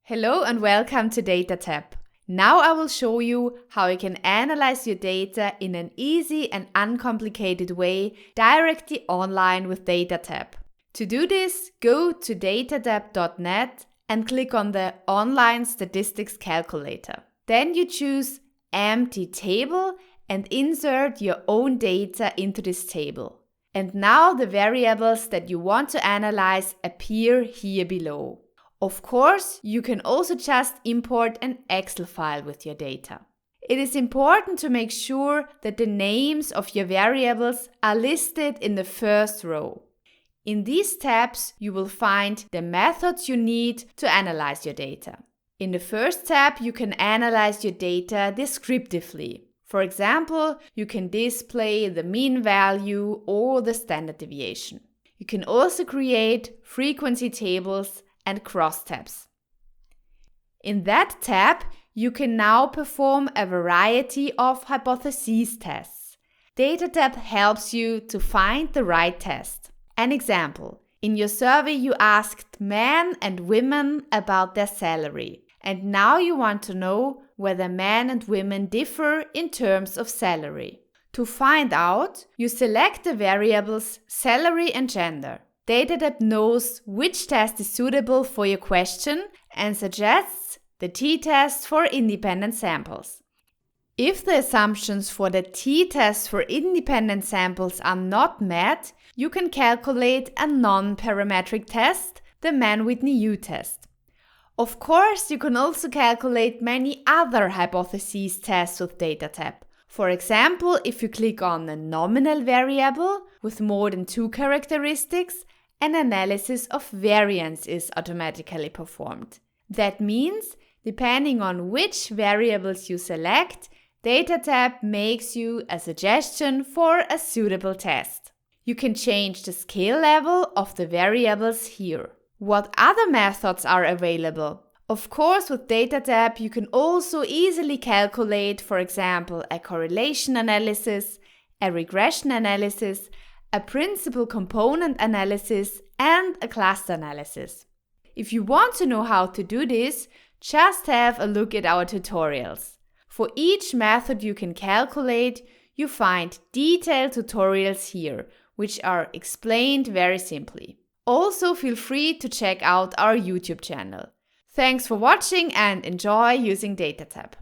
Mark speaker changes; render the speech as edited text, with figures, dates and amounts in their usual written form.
Speaker 1: Hello and welcome to DATAtab. Now I will show you how you can analyze your data in an easy and uncomplicated way directly online with DATAtab. To do this, go to datatab.net and click on the Online Statistics Calculator. Then you choose Empty Table and insert your own data into this table. And now the variables that you want to analyze appear here below. Of course, you can also just import an Excel file with your data. It is important to make sure that the names of your variables are listed in the first row. In these tabs, you will find the methods you need to analyze your data. In the first tab, you can analyze your data descriptively. For example, you can display the mean value or the standard deviation. You can also create frequency tables and crosstabs. In that tab, you can now perform a variety of hypothesis tests. DATAtab helps you to find the right test. An example: in your survey you asked men and women about their salary, and now you want to know whether men and women differ in terms of salary. To find out, you select the variables salary and gender. DATAtab knows which test is suitable for your question and suggests the t-test for independent samples. If the assumptions for the t-test for independent samples are not met, you can calculate a non-parametric test, the Mann-Whitney test. Of course, you can also calculate many other hypothesis tests with DATAtab. For example, if you click on a nominal variable with more than 2 characteristics, an analysis of variance is automatically performed. That means, depending on which variables you select, DATAtab makes you a suggestion for a suitable test. You can change the scale level of the variables here. What other methods are available? Of course, with DATAtab you can also easily calculate, for example, a correlation analysis, a regression analysis, a principal component analysis, and a cluster analysis. If you want to know how to do this, just have a look at our tutorials. For each method you can calculate, you find detailed tutorials here, which are explained very simply. Also, feel free to check out our YouTube channel. Thanks for watching and enjoy using DATAtab.